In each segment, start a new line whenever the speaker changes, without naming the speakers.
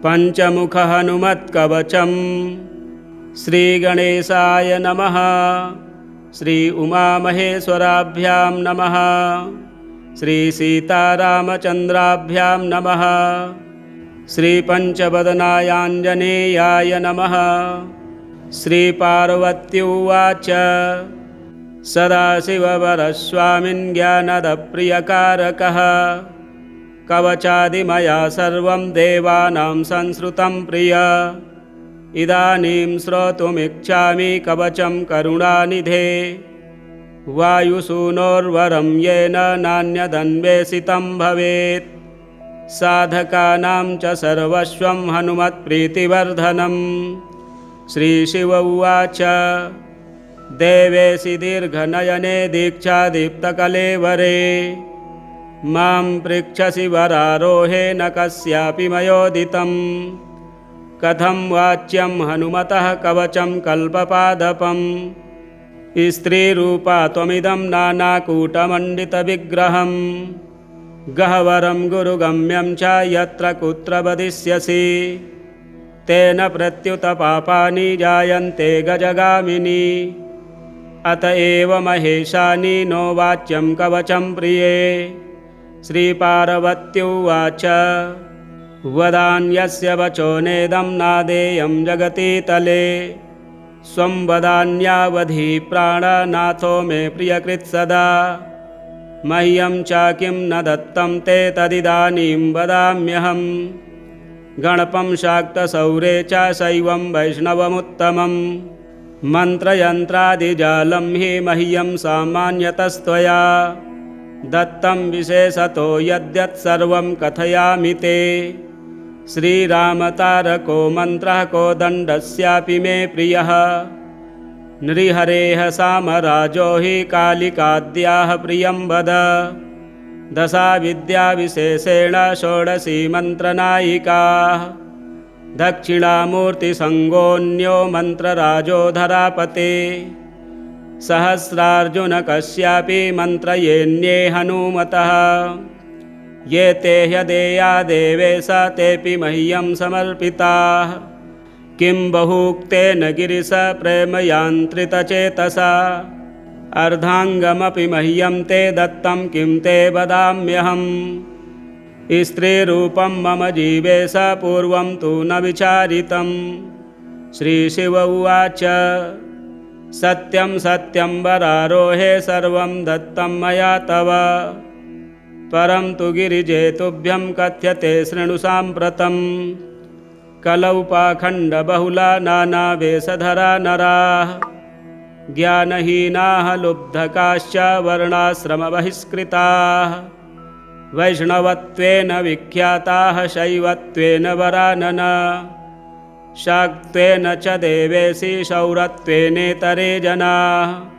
पंचमुख हनुमत्कवचम्। श्रीगणेशाय नमः। श्री उमामहेश्वराभ्यां नमः। श्री सीतारामचन्द्राभ्यां नमः। श्री पंचवदनायाञ्जनेयाय नमः। श्री पार्वती उवाच सदाशिववरस्वामिन् ज्ञानदप्रियकारकः कवचादिमया सर्वं देवानां संश्रुतं प्रिय। इदानीं श्रोतुमिच्छामि कवचं करुणानिधे वायुसूनोर्वरं येन नान्यदन्वेषितं भवेत्। साधकानां च सर्वस्वं हनुमत्प्रीतिवर्धनम्। श्रीशिव उवाच देवेशि दीर्घनयने दीक्षादीप्तकलेवरे मां पृच्छसि वरारोहे न कस्यापि मयोदितं। कथं वाच्यं हनुमतः कवचं कल्पपादपम्। स्त्रीरूपा त्वमिदं नानाकूटमण्डितविग्रहम् गह्वरं गुरुगम्यं च यत्र कुत्र वदिष्यसि तेन प्रत्युत पापानि जायन्ते गजगामिनि। अत एव महेशानि नो वाच्यं कवचं प्रिये। श्रीपार्वत्युवाच वदान्यस्य वचो नेदं नादेयं जगति तले स्वं वदान्यावधि प्राणनाथो मे प्रियकृत् सदा। मह्यं च किं न दत्तं ते तदिदानीं वदाम्यहम्। गणपं शाक्तसौरे च शैवं वैष्णवमुत्तमम् मन्त्रयन्त्रादिजालं हि मह्यं सामान्यतस्त्वया दत्तं विशेषतो यद्यत् सर्वं कथयामि ते। श्रीरामतारको मन्त्रः कोदण्डस्यापि मे प्रियः नृहरेः सामराजो हि कालिकाद्याः प्रियं वद। दशाविद्याविशेषेण षोडशी मन्त्रनायिकाः दक्षिणामूर्तिसङ्गोऽन्यो मन्त्रराजो धरापते। सहस्रार्जुनकस्यापि मन्त्रयेऽन्ये हनुमतः ये ते ह्यदेया देवेश तेऽपि मह्यं समर्पिताः। किं बहुक्तेन गिरिश प्रेमयान्त्रितचेतसा अर्धाङ्गमपि मह्यं ते दत्तं किं ते वदाम्यहम्। स्त्रीरूपं मम जीवेश पूर्वं तु न विचारितं। श्रीशिव उवाच सत्यं सत्यं वरारोहे सर्वं दत्तं मया तव। परं तु गिरिजे तुभ्यं कथ्यते शृणु साम्प्रतं। कलौ पाखण्डबहुला नानावेशधरा नराः ज्ञानहीनाः लुब्धकाश्च वर्णाश्रमबहिष्कृताः वैष्णवत्वेन विख्याताः शैवत्वेन वरानन शाक्त्वेन च देवेशि शौरत्वेनेतरे जनाः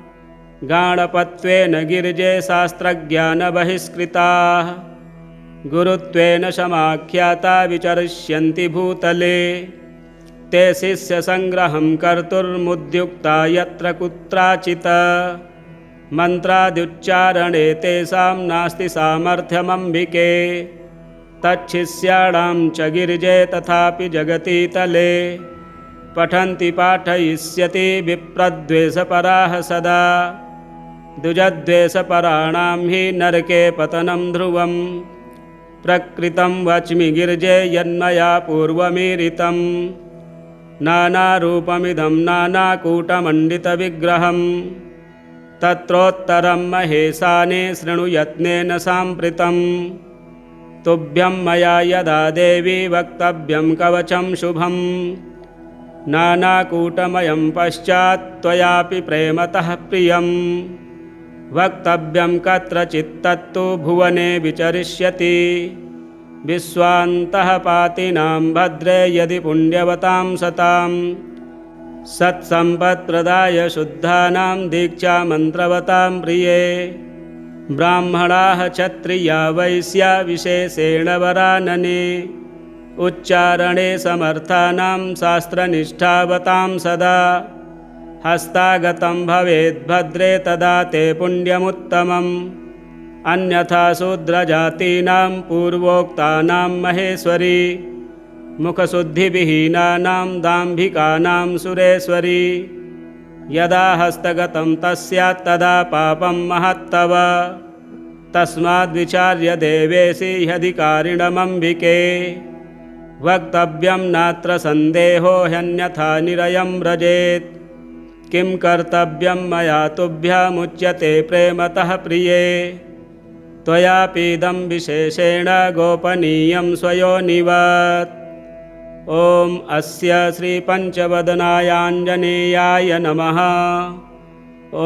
गाणपत्वेन गिरिजे शास्त्रज्ञानबहिष्कृताः गुरुत्वेन समाख्याता विचरिष्यन्ति भूतले। ते शिष्यसङ्ग्रहं कर्तुर्मुद्युक्ता यत्र कुत्राचित् मन्त्राद्युच्चारणे तेषां नास्ति सामर्थ्यमम्बिके। तच्छिष्याणां च गिरिजे तथापि जगति तले पठन्ति पाठयिष्यति विप्रद्वेषपराः सदा। द्विजद्वेषपराणां हि नरके पतनं ध्रुवम् प्रकृतं वच्मि गिरिजे यन्मया पूर्वमीरितं। नानारूपमिदं नानाकूटमण्डितविग्रहम् तत्रोत्तरं महेशाने शृणु यत्नेन साम्प्रतं। तुभ्यं मया यदा देवी वक्तव्यं कवचं शुभं नानाकूटमयं पश्चात् त्वयापि प्रेमतः प्रियं। वक्तव्यं कत्रचित् तत्तु भुवने विचरिष्यति विश्वान्तः पातिनां भद्रे यदि पुण्यवतां सतां। सत्सम्पत्प्रदाय शुद्धानां दीक्षामन्त्रवतां प्रिये। ब्राह्मणाः क्षत्रिया वैश्या विशेषेण वरानने उच्चारणे समर्थानां शास्त्रनिष्ठावतां सदा। हस्तागतं भवेद्भद्रे तदा ते पुण्यमुत्तमम्। अन्यथा शूद्रजातीनां पूर्वोक्तानां महेश्वरी मुखशुद्धिविहीनानां दाम्भिकानां सुरेश्वरी यदा हस्तगतं तस्यात् तदा पापं महत्तव तस्माद्विचार्य देवेशि ह्यधिकारिणमम्बिके वक्तव्यं नात्र सन्देहो ह्यन्यथा निरयं व्रजेत् किं कर्तव्यं मया तुभ्यमुच्यते प्रेमतः प्रिये त्वयापीदं विशेषेण गोपनीयं स्वयोनिवत् ॐ अस्य श्रीपञ्चवदनायाञ्जनेयाय नमः। ॐ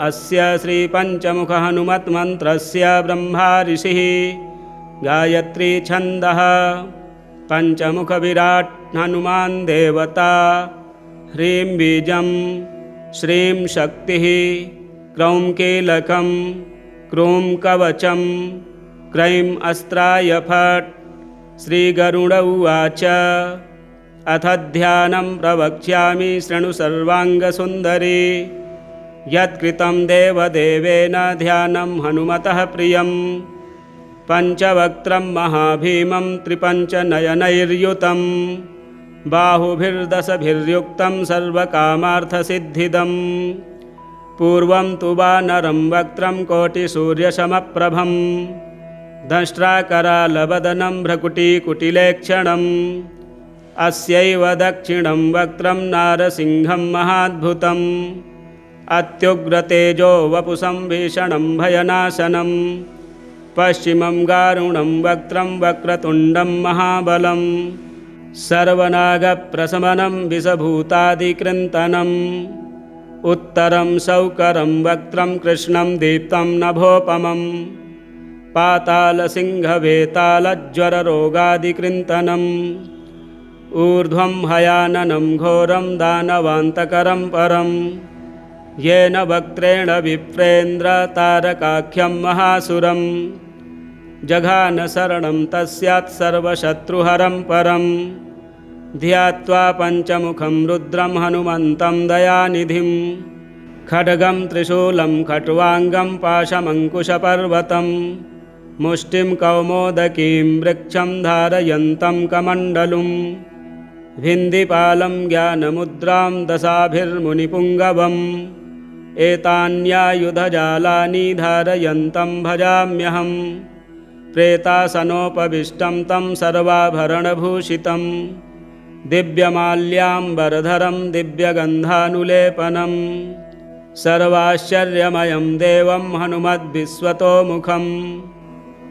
अस्य श्रीपञ्चमुखहनुमन्त्रस्य ब्रह्मा ऋषिः गायत्री छन्दः पञ्चमुखविराट् हनुमान् देवता ह्रीं बीजं श्रीं शक्तिः क्रौं कीलकं क्रूं कवचं क्रैं अस्त्राय फट्। श्रीगरुड उवाच अथ ध्यानं प्रवक्ष्यामि शृणु सर्वाङ्गसुन्दरी यत्कृतं देवदेवेन ध्यानं हनुमतः प्रियं पञ्चवक्त्रं महाभीमं त्रिपञ्चनयनैर्युतं बाहुभिर्दशभिर्युक्तं सर्वकामार्थसिद्धिदं पूर्वं तु वानरं वक्त्रं कोटिसूर्यसमप्रभं दंष्ट्राकरालवदनं भ्रकुटीकुटिलेक्षणम् अस्यैव दक्षिणं वक्त्रं नारसिंहं महाद्भुतम् अत्युग्रतेजो वपुषं भीषणं भयनाशनं पश्चिमं गारुणं वक्त्रं वक्रतुण्डं महाबलं सर्वनागप्रशमनं विषभूतादिकृन्तनम् उत्तरं शौकरं वक्त्रं कृष्णं दीप्तं नभोपमं पातालसिंहवेतालज्वररोगादिकृन्तनम् ऊर्ध्वं हयाननं घोरं दानवान्तकरं परं येन वक्त्रेण विप्रेन्द्रतारकाख्यं महासुरं जघानशरणं तस्यात् सर्वशत्रुहरं परं ध्यात्वा पञ्चमुखं रुद्रं हनुमन्तं दयानिधिं खड्गं त्रिशूलं खट्वाङ्गं पाशमङ्कुशपर्वतं मुष्टिं कौमोदकीं वृक्षं धारयन्तं कमण्डलुं भिन्दिपालं ज्ञानमुद्रां दशाभिर्मुनिपुङ्गवम् एतान्यायुधजालानि धारयन्तं भजाम्यहं प्रेतासनोपविष्टं तं सर्वाभरणभूषितं दिव्यमाल्याम्बरधरं दिव्यगन्धानुलेपनं सर्वाश्चर्यमयं देवं हनुमद्विश्वतोमुखं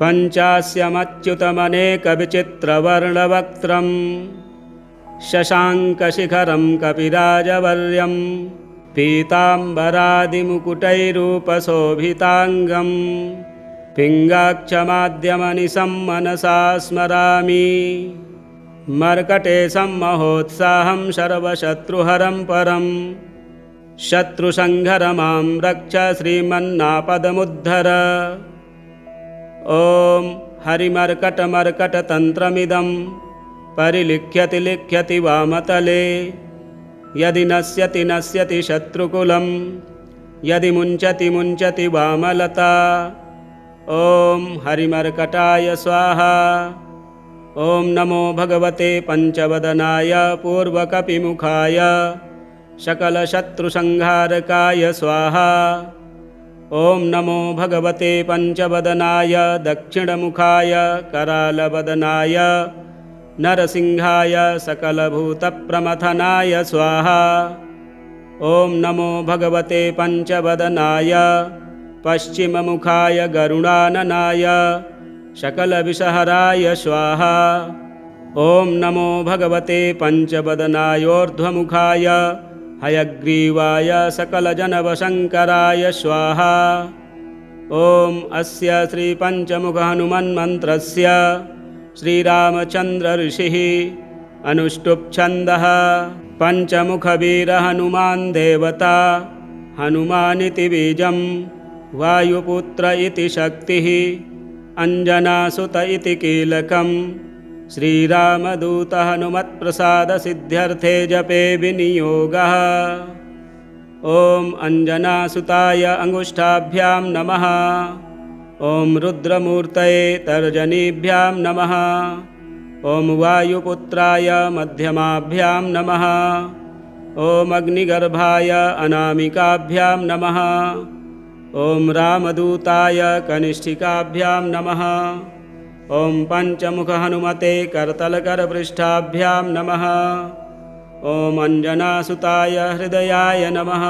पञ्चास्यमच्युतमनेकविचित्रवर्णवक्त्रं शशाङ्कशिखरं कपिराजवर्यं पीताम्बरादिमुकुटैरूपशोभिताङ्गं पिङ्गाक्षमाद्यमनिशं मनसा स्मरामि मर्कटेशं महोत्साहं सर्वशत्रुहरं परं शत्रुसंहर मां रक्ष श्रीमन्नापदमुद्धर। ॐ हरिमर्कटमर्कटतन्त्रमिदं परिलिख्यति लिख्यति वामतले यदि नश्यति नश्यति शत्रुकुलं यदि मुञ्चति मुञ्चति वामलता। ॐ हरिमर्कटाय स्वाहा। ॐ नमो भगवते पञ्चवदनाय पूर्वकपिमुखाय सकलशत्रुसंहारकाय स्वाहा। ॐ नमो भगवते पञ्चवदनाय दक्षिणमुखाय करालवदनाय नरसिंहाय सकलभूतप्रमथनाय स्वाहा। ॐ नमो भगवते पञ्चवदनाय पश्चिममुखाय गरुडाननाय सकलविषहराय स्वाहा। ॐ नमो भगवते पञ्चवदनायोर्ध्वमुखाय हयग्रीवाय सकलजनवशङ्कराय स्वाहा। ॐ अस्य श्रीपञ्चमुखहनुमन्मन्त्रस्य श्रीरामचन्द्र ऋषिः अनुष्टुप्छन्दः पञ्चमुखवीरहनुमान् देवता हनुमानिति बीजं वायुपुत्र इति शक्तिः अञ्जनासुत इति कीलकं श्रीरामदूत हनुमत्प्रसादसिद्ध्यर्थे जपे विनियोगः। ॐ अञ्जनासुताय अङ्गुष्ठाभ्यां नमः। ॐ रुद्रमूर्तये तर्जनीभ्यां नमः। ॐ वायुपुत्राय मध्यमाभ्यां नमः। ॐ अग्निगर्भाय अनामिकाभ्यां नमः। ॐ रामदूताय कनिष्ठिकाभ्यां नमः। ॐ पञ्चमुखहनुमते करतलकरपृष्ठाभ्यां नमः। ॐ अञ्जनासुताय हृदयाय नमः।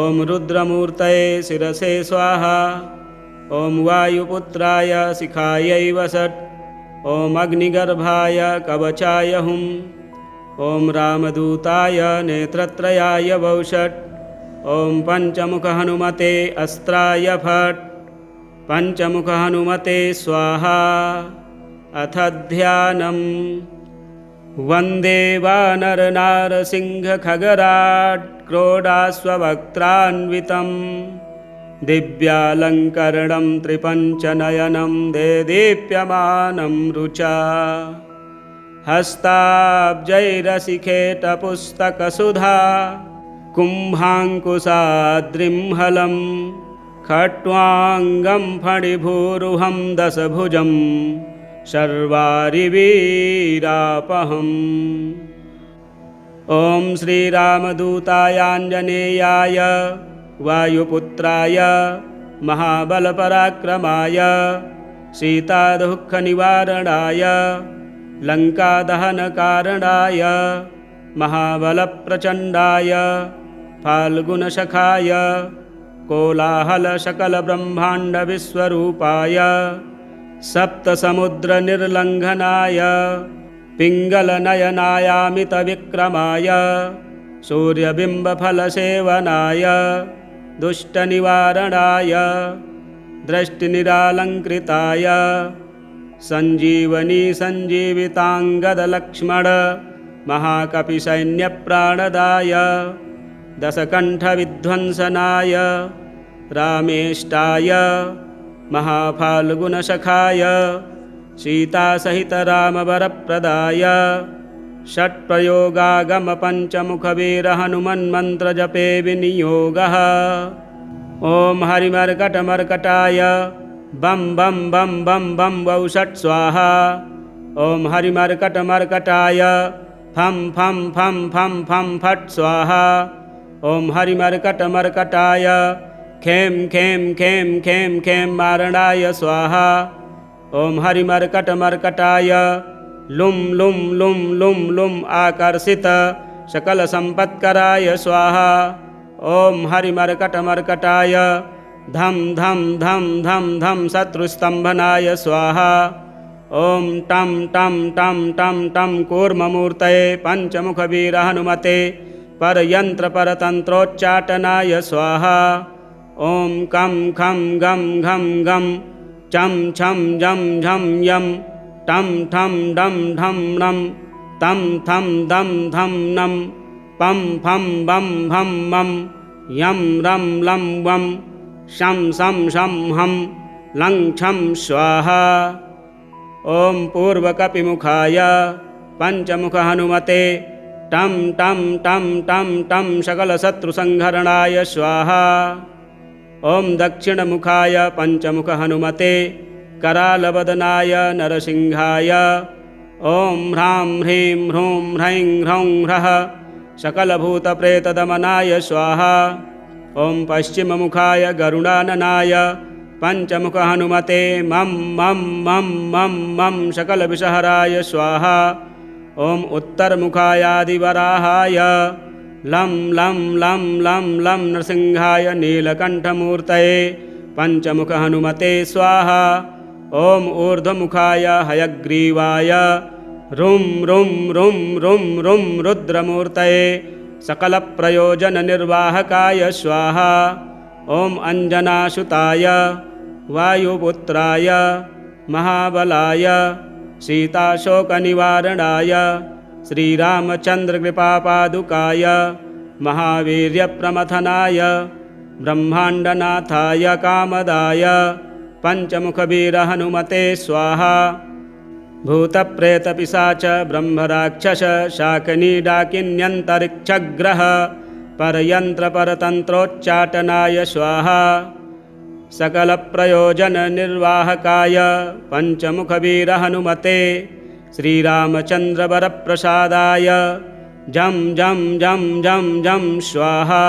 ॐ रुद्रमूर्तये शिरसे स्वाहा। ॐ वायुपुत्राय शिखायै वषट्। ॐ अग्निगर्भाय कवचाय हुं। ॐ रामदूताय नेत्रत्रयाय वौषट्। ॐ पञ्चमुखहनुमते अस्त्राय फट्। पञ्चमुखहनुमते स्वाहा। अथ ध्यानम्। वन्दे वानरनारसिंहखगराट् क्रोडाश्ववक्त्रान्वितं दिव्यालङ्करणं त्रिपञ्चनयनं देदीप्यमानं रुचा। हस्ताब्जैरशिखेटपुस्तकसुधा कुम्भाङ्कुशाद्रिंहलं खट्वाङ्गं फणिभूरुहं दशभुजं शर्वारिवीरापहम्। ॐ श्रीरामदूतायाञ्जनेयाय वायुपुत्राय महाबलपराक्रमाय सीतादुःखनिवारणाय लङ्कादहनकारणाय महाबलप्रचण्डाय फाल्गुनशखाय कोलाहलसकलब्रह्माण्डविश्वरूपाय सप्तसमुद्रनिर्लङ्घनाय पिङ्गलनयनायामितविक्रमाय सूर्यबिम्बफलसेवनाय दुष्टनिवारणाय दृष्टिनिरालङ्कृताय सञ्जीवनी सञ्जीविताङ्गदलक्ष्मण महाकपिसैन्यप्राणदाय दशकण्ठविध्वंसनाय रामेष्टाय महाफाल्गुनसखाय सीतासहितरामवरप्रदाय षट्प्रयोगागमपञ्चमुखवीरहनुमन्मन्त्रजपे विनियोगः। ॐ हरिमर्कटमर्कटाय बं बं बं बं बं वौषट् स्वाहा। ॐ हरिमर्कटमर्कटाय फं फं फं फं फं फट् स्वाहा। ॐ हरिमर्कटमर्कटाय खें खें खें खें खें मारणाय स्वाहा। ॐ हरिमर्कटमर्कटाय लुं लुं लुं लुं लुं आकर्षित सकलसम्पत्कराय स्वाहा। ॐ हरिमर्कटमर्कटाय धं धं धं धं धं शत्रुस्तम्भनाय स्वाहा। ॐ टं टं टं टं टं कूर्ममूर्तये पञ्चमुखवीरहनुमते परयन्त्रपरतन्त्रोच्चाटनाय स्वाहा। ॐ कं खं गं घं गं चं छं झं झं यं टं ठं डं ढं णं तं थं दं धं नं पं फं बं भं मं यं रं लं वं शं शं शं हं लं छं स्वाहा। ॐ पूर्वकपिमुखाय पञ्चमुखहनुमते टं टं टं टं टं सकलशत्रुसंहरणाय स्वाहा। ॐ दक्षिणमुखाय पञ्चमुखहनुमते करालवदनाय नरसिंहाय ॐ ह्रां ह्रीं ह्रूं ह्रैं ह्रौं ह्रः सकलभूतप्रेतदमनाय स्वाहा। ॐ पश्चिममुखाय गरुडाननाय पञ्चमुखहनुमते मं मं मं मं मं सकलविषहराय स्वाहा। ॐ उत्तरमुखायादिवराहाय लं लं लं लं लं नृसिंहाय नीलकण्ठमूर्तये पञ्चमुखहनुमते स्वाहा। ॐ ऊर्ध्वमुखाय हयग्रीवाय रुं रुं रुं रुं रुं रुद्रमूर्तये सकलप्रयोजननिर्वाहकाय स्वाहा। ॐ अञ्जनासुताय वायुपुत्राय महाबलाय सीताशोकनिवारणाय श्रीरामचन्द्रकृपापादुकाय महावीर्यप्रमथनाय ब्रह्माण्डनाथाय कामदाय पञ्चमुखवीरहनुमते स्वाहा। भूतप्रेतपिशाच ब्रह्मराक्षस शाकिनीडाकिन्यन्तरिक्षग्रह परयन्त्रपरतन्त्रोच्चाटनाय स्वाहा। सकलप्रयोजननिर्वाहकाय पञ्चमुखवीरहनुमते श्रीरामचन्द्रवरप्रसादाय जं जं जं जं जं स्वाहा।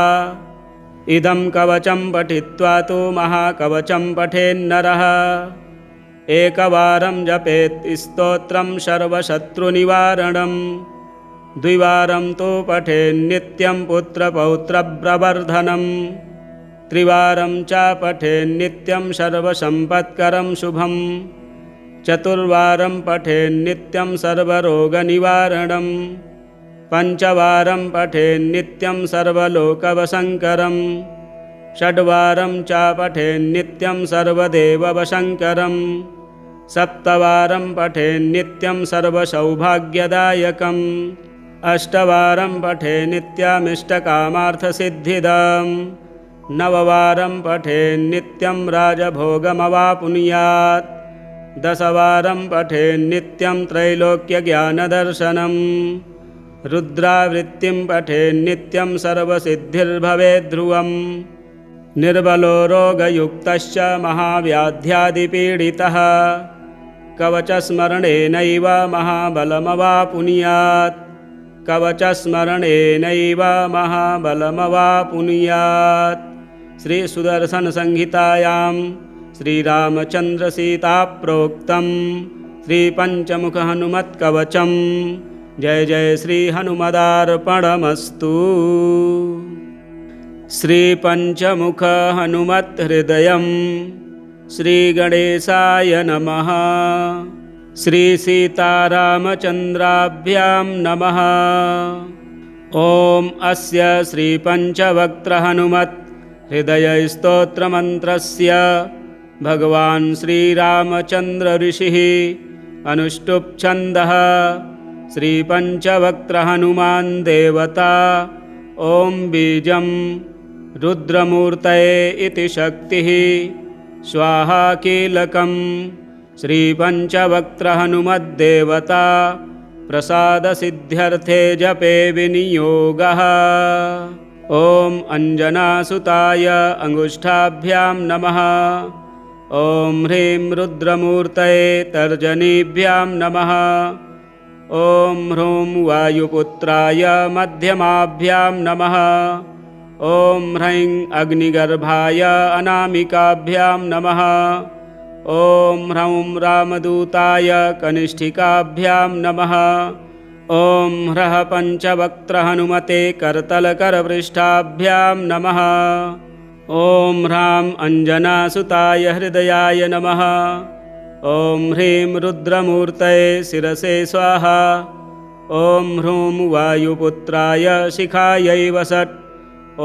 इदं कवचं पठित्वा तु महाकवचं पठेन्नरः एकवारं जपेत् स्तोत्रं सर्वशत्रुनिवारणं द्विवारं तु पठेन्नित्यं पुत्रपौत्रप्रवर्धनं त्रिवारं च पठेन्नित्यं सर्वसम्पत्करं शुभं चतुर्वारं पठेन्नित्यं सर्वरोगनिवारणं पञ्चवारं पठेन्नित्यं सर्वलोकवशङ्करं षड्वारं च पठेन्नित्यं सर्वदेववशङ्करं सप्तवारं पठेन्नित्यं सर्वसौभाग्यदायकम् अष्टवारं पठेन्नित्यमिष्टकामार्थसिद्धिदं नववारं पठेन्नित्यं राजभोगमवाप्नुयात् दशवारं पठेन्नित्यं त्रैलोक्यज्ञानदर्शनं रुद्रावृत्तिं पठेन्नित्यं सर्वसिद्धिर्भवेद्ध्रुवम् निर्बलो रोगयुक्तश्च महाव्याध्यादिपीडितः कवचस्मरणेनैव महाबलमवाप्नुयात् कवचस्मरणेनैव महाबलमवाप्नुयात्। श्रीसुदर्शनसंहितायां श्रीरामचन्द्रसीताप्रोक्तं श्रीपञ्चमुखहनुमत्कवचं जय जय श्रीहनुमदार्पणमस्तु। श्रीपञ्चमुखहनुमत्हृदयं श्रीगणेशाय नमः। श्रीसीतारामचन्द्राभ्यां नमः। ॐ अस्य श्रीपञ्चवक्त्रहनुमत् हृदयस्तोत्रमन्त्रस्य भगवान् श्रीरामचन्द्र ऋषिः अनुष्टुप् छन्दः श्रीपञ्चवक्त्रहनुमान् देवता ॐ बीजं रुद्रमूर्तये इति शक्तिः स्वाहा कीलकं श्रीपञ्चवक्त्रहनुमद्देवता प्रसादसिद्ध्यर्थे जपे विनियोगः। ॐ अञ्जनासुताय अङ्गुष्ठाभ्यां नमः। ॐ ह्रीं रुद्रमूर्तये तर्जनीभ्यां नमः। ॐ ह्रूं वायुपुत्राय मध्यमाभ्यां नमः। ॐ ह्रैं अग्निगर्भाय अनामिकाभ्यां नमः। ॐ ह्रौं रामदूताय कनिष्ठिकाभ्यां नमः। ॐ ह्रः पञ्चवक्त्रहनुमते करतलकरपृष्ठाभ्यां नमः। ॐ ह्रां अञ्जनासुताय हृदयाय नमः। ॐ ह्रीं रुद्रमूर्तये शिरसे स्वाहा। ॐ ह्रूं वायुपुत्राय शिखायै वसट्।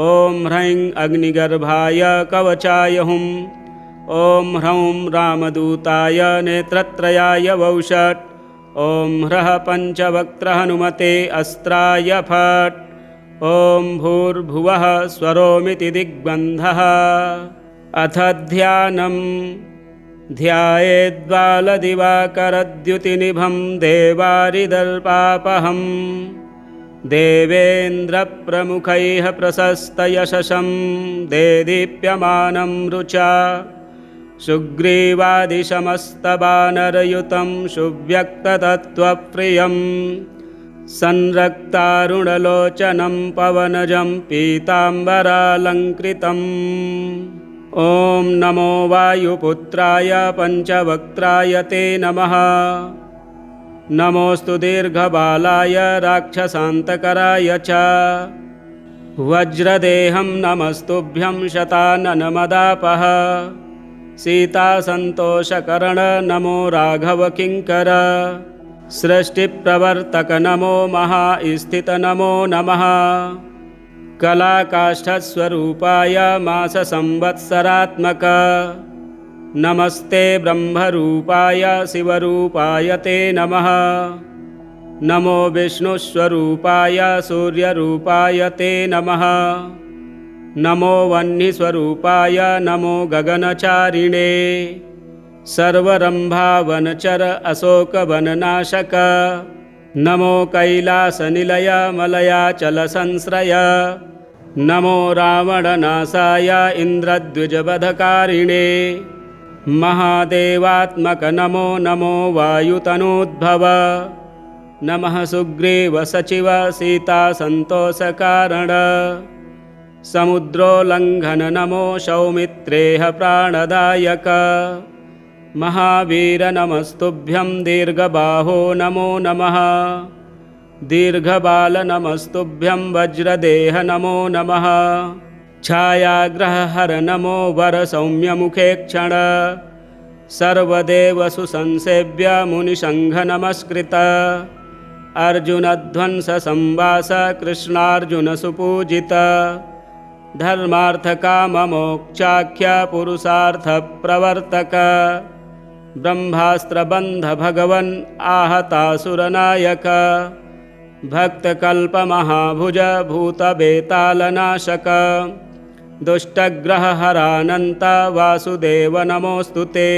ॐ ह्रैं अग्निगर्भाय कवचाय हुम्। ॐ ह्रौं रामदूताय नेत्रत्रयाय वौषट्। ॐ ह्रः पञ्चवक्त्रहनुमते अस्त्राय फट्। ॐ भूर्भुवः स्वरोमिति दिग्बन्धः। अथ ध्यानं ध्यायेद्बालदिवाकरद्युतिनिभं देवारिदर्पापहम् देवेन्द्रप्रमुखैः प्रशस्तयशसं देदीप्यमानं रुचा सुग्रीवादिशमस्तवानरयुतं सुव्यक्ततत्त्वप्रियं संरक्तारुणलोचनं पवनजं पीताम्बरालङ्कृतम्। ॐ नमो वायुपुत्राय पञ्चवक्त्राय ते नमः। नमोऽस्तु दीर्घबालाय राक्षसान्तकराय च वज्रदेहं नमस्तुभ्यं शताननमदापः। सीतासन्तोषकरण नमो राघवकिङ्कर। सृष्टिप्रवर्तक नमो महास्थित नमो नमः। कलाकाष्ठस्वरूपाय माससंवत्सरात्मक नमस्ते ब्रह्मरूपाय शिवरूपाय ते नमः। नमो विष्णुस्वरूपाय सूर्यरूपाय ते नमः। नमो वह्निस्वरूपाय नमो गगनचारिणे। सर्वरम्भावनचर अशोकवननाशक नमो कैलासनिलय मलयाचलसंश्रय। नमो रावणनाशाय इन्द्रद्विजवधकारिणे। महादेवात्मक नमो नमो वायुतनोद्भव। नमः सुग्रीव सचिव सीता संतोषकारण समुद्रोल्लंघन नमो सौमित्रेह प्राणदायक महावीर नमस्तुभ्यं दीर्घबाहो नमो नमः दीर्घबाल नमस्तुभ्यं वज्रदेह नमो नमः छायाग्रहहर नमो वर सौम्यमुखे क्षण सर्वदेव सुसंसेव्य मुनिसंघ नमस्कृत अर्जुनध्वंस संवास कृष्णार्जुन सुपूजित धर्मार्थकाममोक्षाख्य पुरुषार्थ प्रवर्तक ब्रह्मास्त्रबन्ध भगवन् आहतासुरनायक भक्तकल्पमहाभुज भूतबेतालनाशक दुष्टग्रहहरानन्त वासुदेव नमोऽस्तु ते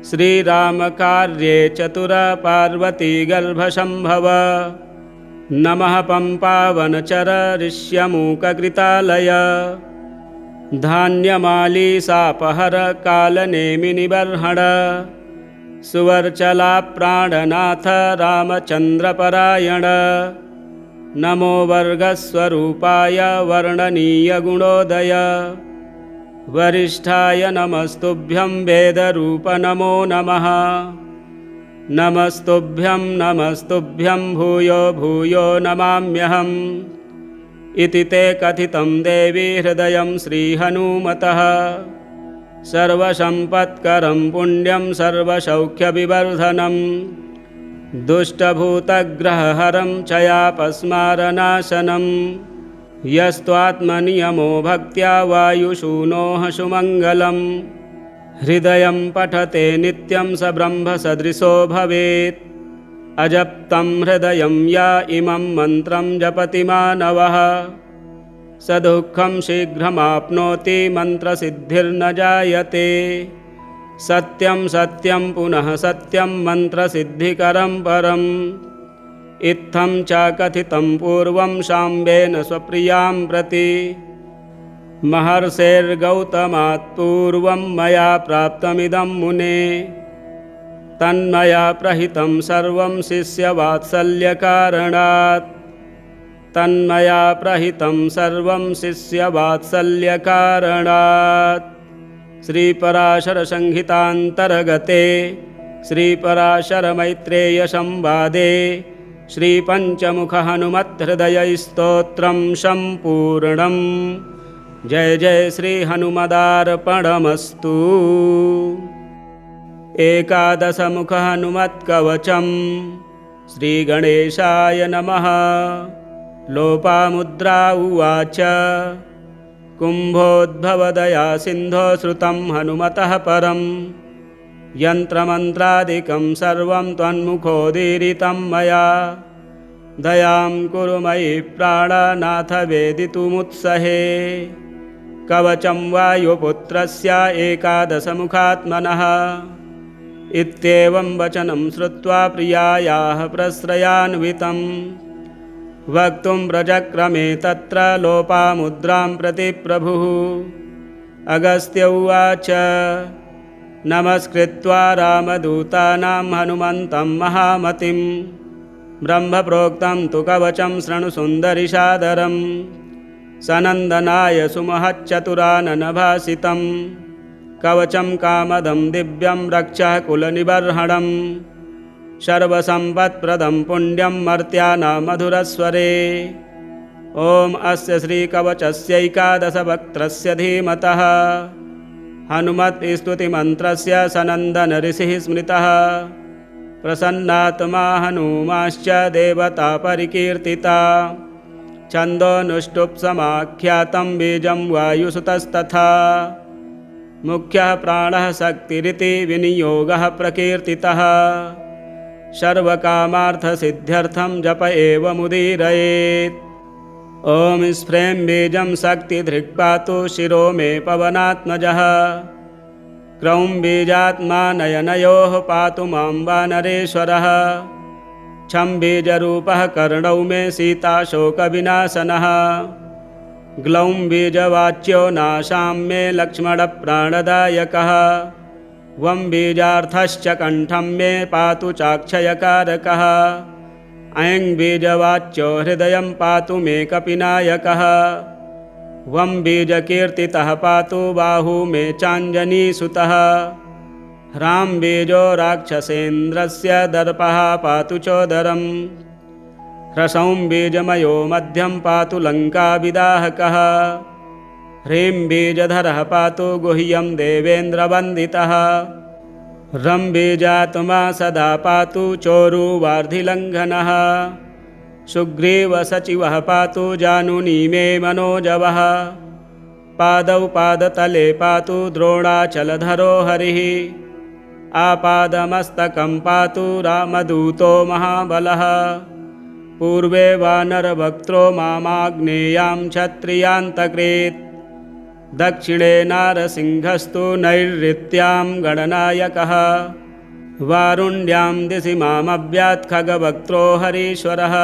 श्रीरामकार्ये चतुर पार्वतीगर्भशम्भव नमः पम्पावनचर ऋष्यमूककृतालय धान्यमालीसापहर कालनेमिनिबर्हण सुवर्चला प्राणनाथ रामचन्द्रपरायण नमो वर्गस्वरूपाय वर्णनीयगुणोदय वरिष्ठाय नमस्तुभ्यं वेदरूप नमो नमः नमस्तुभ्यं भूयो भूयो नमाम्यहम् इति ते कथितं देवी हृदयं श्रीहनुमतः सर्वसम्पत्करं पुण्यं सर्वसौख्यविवर्धनं दुष्टभूतग्रहहरं चयापस्मारनाशनं यस्त्वात्मनियमो भक्त्या वायुशूनोः सुमङ्गलम् हृदयं पठते नित्यं स ब्रह्मसदृशो भवेत् अजप्तं हृदयं या इमं मन्त्रं जपति मानवः स दुःखं शीघ्रमाप्नोति मन्त्रसिद्धिर्न जायते सत्यं सत्यं पुनः सत्यं मन्त्रसिद्धिकरं परम् इत्थं च कथितं पूर्वं शाम्बेन स्वप्रियां प्रति महर्षेर्गौतमात् पूर्वं मया प्राप्तमिदं मुने तन्मया प्रहितं सर्वं शिष्यवात्सल्यकारणात् तन्मया प्रहितं सर्वं शिष्यवात्सल्यकारणात् श्रीपराशरसंहितान्तर्गते श्रीपराशरमैत्रेयसंवादे श्रीपञ्चमुखहनुमत्हृदयस्तोत्रं सम्पूर्णम् जय जय श्री हनुमदार्पणमस्तु। एकादशमुख हनुमत्कवचं श्रीगणेशाय नमः। लोपामुद्रा उवाच कुम्भोद्भवदया सिन्धो श्रुतं हनुमतः परं यन्त्रमन्त्रादिकं सर्वं त्वन्मुखोदीरितं मया दयां कुरु मयि प्राणनाथ वेदितुमुत्सहे कवचं वायुपुत्रस्य एकादशमुखात्मनः इत्येवं वचनं श्रुत्वा प्रियायाः प्रश्रयान्वितं वक्तुं व्रजक्रमे तत्र लोपामुद्रां प्रति प्रभुः अगस्त्य उवाच नमस्कृत्वा रामदूतानां हनुमन्तं महामतिं ब्रह्मप्रोक्तं तु कवचं शृणु सुन्दरि सादरं सनन्दनाय सुमहच्चतुराननभासितं कवचं कामदं दिव्यं रक्षः कुलनिबर्हणं सर्वसम्पत्प्रदं पुण्यं मर्त्यानां मधुरस्वरे ॐ अस्य श्रीकवचस्यैकादशवक्त्रस्य धीमतः हनुमत्स्तुतिमन्त्रस्य सनन्दनऋषिः स्मृतः प्रसन्नात्मा हनुमाश्च देवता परिकीर्तिता छन्दोनुष्टुप्समाख्यातं बीजं वायुसुतस्तथा मुख्यः प्राणः शक्तिरिति विनियोगः प्रकीर्तितः सर्वकामार्थसिद्ध्यर्थं जप एव मुदीरयेत् ॐ स्फ्रें बीजं शक्तिधृक्पातु शिरो मे पवनात्मजः क्रौं बीजात्मा नयनयोः पातु मां वानरेश्वरः छं बीजरूपः कर्णौ मे सीताशोकविनाशनः ग्लौं बीजवाच्यो नाशां मे लक्ष्मणप्राणदायकः वं बीजार्थश्च कण्ठं मे पातु चाक्षयकारकः ऐं बीजवाच्यो हृदयं पातु मे कपिनायकः। वं बीजकीर्तितः पातु बाहु मे चाञ्जनीसुतः। ह्रां बीजो राक्षसेन्द्रस्य दर्पः पातु चोदरम्। ह्रसौं बीजमयो मध्यं पातु लङ्काविदाहकः। ह्रीं बीजधरः पातु गुह्यं देवेन्द्रवन्दितः। रं बीजात्मा सदा पातु चोरुवार्धिलङ्घनः। सुग्रीवसचिवः पातु जानुनी मे मनोजवः। पादौ पादतले पातु द्रोणाचलधरो हरिः। आपादमस्तकं पातु रामदूतो महाबलः। पूर्वे वानरवक्त्रो मामाग्नेयां क्षत्रियान्तकृत्। दक्षिणे नारसिंहस्तु नैऋत्यां गणनायकः। वारुण्यां दिशि मामव्यात् खगवक्त्रो हरीश्वरः।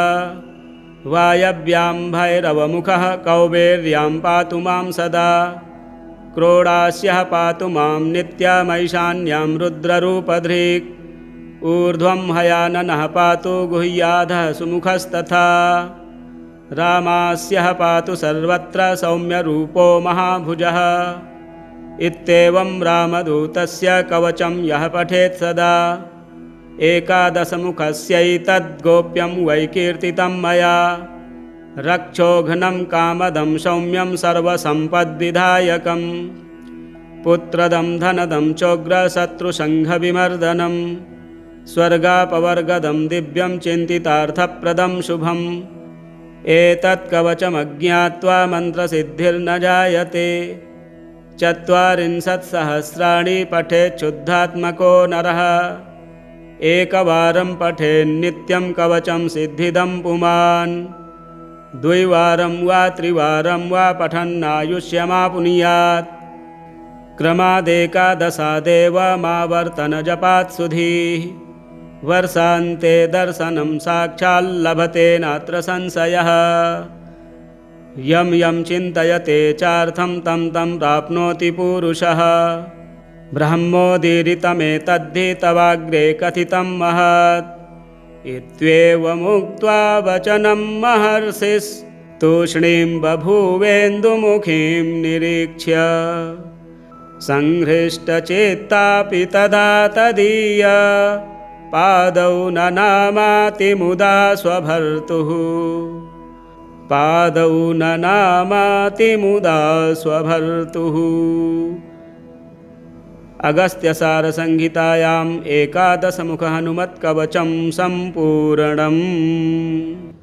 वायव्यां भैरवमुखः कौबेर्यां पातु मां सदा। क्रोडास्यः पातु मां नित्यमैशान्यां रुद्ररूपधृक्। ऊर्ध्वं हयाननः पातु गुह्याधः सुमुखस्तथा। रामास्यः पातु सर्वत्र सौम्यरूपो महाभुजः। इत्येवं रामदूतस्य कवचं यः पठेत् सदा। एकादशमुखस्यैतद्गोप्यं वै कीर्तितं मया। रक्षोघ्नं कामदं सौम्यं सर्वसम्पद्विधायकं। पुत्रदं धनदं चोग्रशत्रुसङ्घविमर्दनं। स्वर्गापवर्गदं दिव्यं चिन्तितार्थप्रदं शुभम्। एतत्कवचमज्ञात्वा मन्त्रसिद्धिर्न जायते। 40 पठेच्छुद्धात्मको नरः। एकवारं पठेन्नित्यं कवचं सिद्धिदं पुमान्। द्विवारं वा त्रिवारं वा पठन्नायुष्यमापुनुयात्। क्रमादेकादशादेव मावर्तनजपात् सुधीः। वर्षान्ते दर्शनं साक्षाल्लभते नात्र संशयः। यं यं चिन्तयते चार्थं तं तं प्राप्नोति पूरुषः। ब्रह्मोदीरितमेतद्धि तवाग्रे कथितं महत्। इत्येवमुक्त्वा वचनं महर्षिस्तूष्णीं बभूवेन्दुमुखीं निरीक्ष्य। संहृष्टचेत्तापि तदा तदीय पादौ ननामातिमुदा स्वभर्तुः। पादौ ननामातिमुदा स्वभर्तुः। अगस्त्यसारसंहितायाम् 11मुख हनुमत्कवचं सम्पूर्णम्।